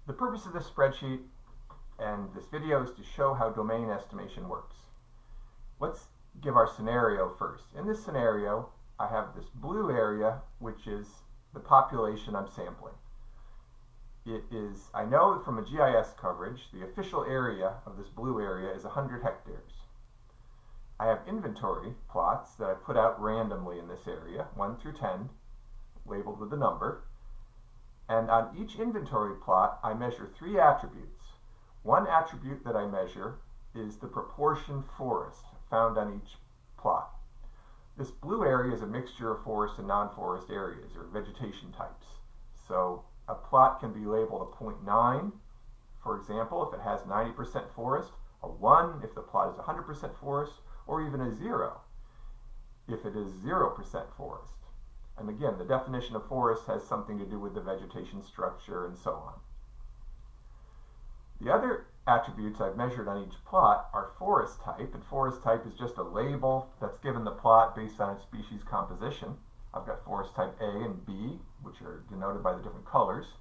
The purpose of this spreadsheet and this video is to show how domain estimation works. Let's give our scenario first. In this scenario, I have this blue area, which is the population I'm sampling. I know from a GIS coverage, the official area of this blue area is 100 hectares. I have inventory plots that I put out randomly in this area, 1 through 10, labeled with the number. And on each inventory plot, I measure 3 attributes. One attribute that I measure is the proportion forest found on each plot. This blue area is a mixture of forest and non-forest areas, or vegetation types. So a plot can be labeled a 0.9, for example, if it has 90% forest, a 1 if the plot is 100% forest, or even a 0 if it is 0% forest. And again, the definition of forest has something to do with the vegetation structure and so on. The other attributes I've measured on each plot are forest type, and forest type is just a label that's given the plot based on its species composition. I've got forest type A and B, which are denoted by the different colors,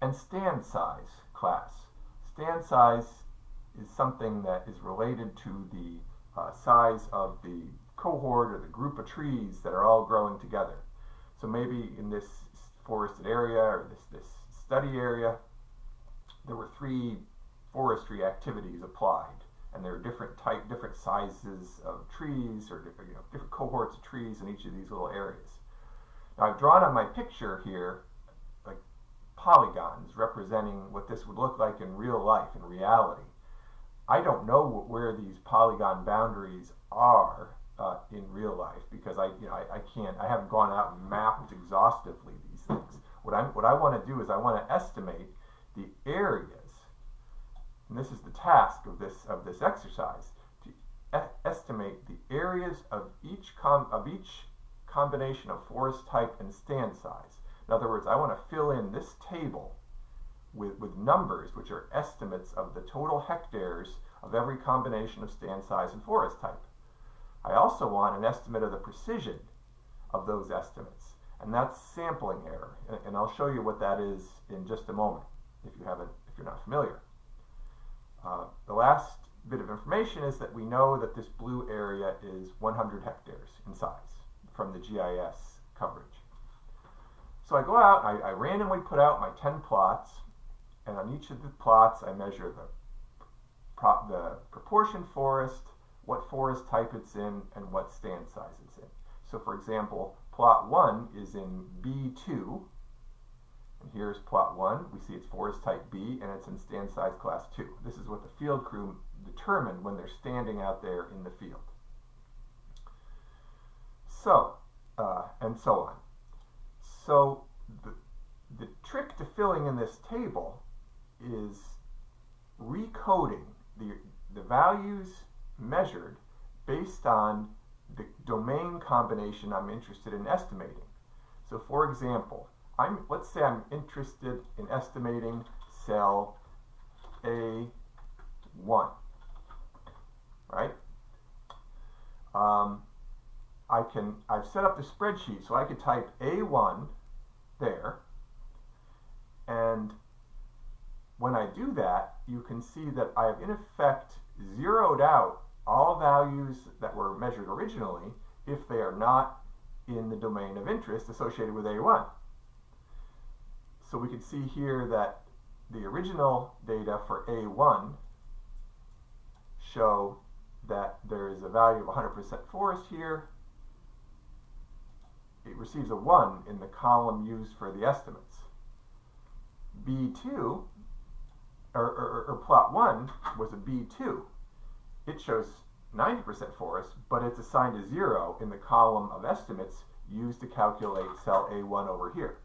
and stand size class. Stand size is something that is related to the size of the cohort or the group of trees that are all growing together. So maybe in this forested area or this study area, there were 3 forestry activities applied, and there are different sizes of trees, or different cohorts of trees in each of these little areas. Now I've drawn on my picture here like polygons representing what this would look like in real life, in reality. I don't know where these polygon boundaries are in real life because I haven't gone out and mapped exhaustively these things. What I want to do is I want to estimate the areas, and this is the task of this exercise, to estimate the areas of each combination of forest type and stand size. In other words, I want to fill in this table with numbers which are estimates of the total hectares of every combination of stand size and forest type. I also want an estimate of the precision of those estimates, and that's sampling error, and I'll show you what that is in just a moment if you're not familiar. The last bit of information is that we know that this blue area is 100 hectares in size from the GIS coverage. So I go out, I randomly put out my 10 plots, and on each of the plots I measure the proportion forest, what forest type it's in, and what stand size it's in. So for example, plot 1 is in B2, and here's plot 1. We see it's forest type B, and it's in stand size class 2. This is what the field crew determined when they're standing out there in the field. So, and so on. So the trick to filling in this table is recoding the values measured based on the domain combination I'm interested in estimating. So for example, let's say I'm interested in estimating cell A1, right? I've set up the spreadsheet so I could type A1 there, and when I do that, you can see that I have in effect zeroed out all values that were measured originally if they are not in the domain of interest associated with A1. So we can see here that the original data for A1 show that there is a value of 100% forest here. It receives a 1 in the column used for the estimates. B2, or plot 1 was a B2. It shows 90% forest, but it's assigned a 0 in the column of estimates used to calculate cell A1 over here.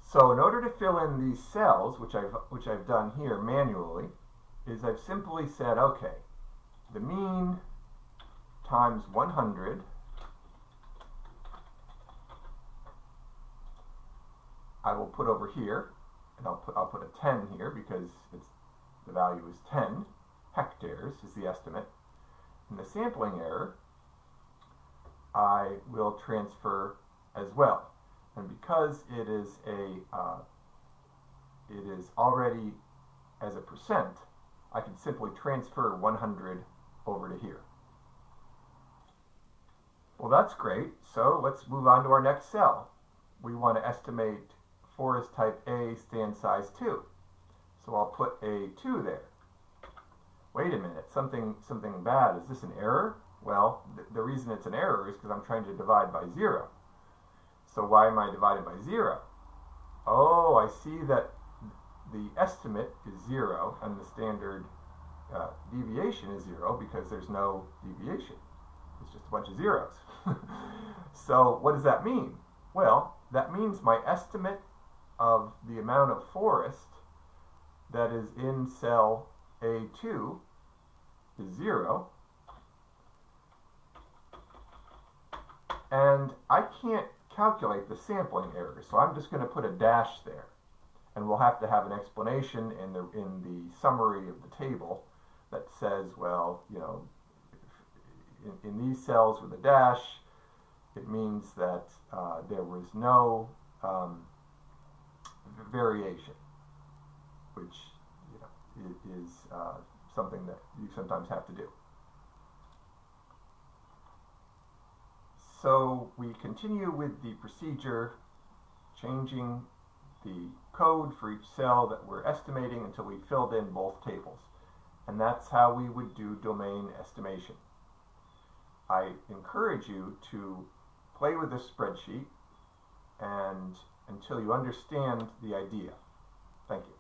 So in order to fill in these cells, which I've done here manually, is I've simply said, okay, the mean times 100 I will put over here, and I'll put a 10 here because the value is 10 hectares is the estimate. And the sampling error I will transfer as well. And because it is already as a percent, I can simply transfer 100 over to here. Well, that's great. So let's move on to our next cell. We want to estimate forest type A stand size 2. So I'll put a 2 there. Wait a minute, something bad. Is this an error? Well, the reason it's an error is because I'm trying to divide by 0. So why am I dividing by 0? Oh, I see that the estimate is 0 and the standard deviation is 0 because there's no deviation. It's just a bunch of zeros. So what does that mean? Well, that means my estimate of the amount of forest that is in cell A2 is 0. And I can't calculate the sampling error, so I'm just going to put a dash there. And we'll have to have an explanation in the summary of the table that says, well, you know, in these cells with a dash, it means that there was no variation, which, you know, is something that you sometimes have to do. So we continue with the procedure, changing the code for each cell that we're estimating until we filled in both tables. And that's how we would do domain estimation. I encourage you to play with this spreadsheet and until you understand the idea. Thank you.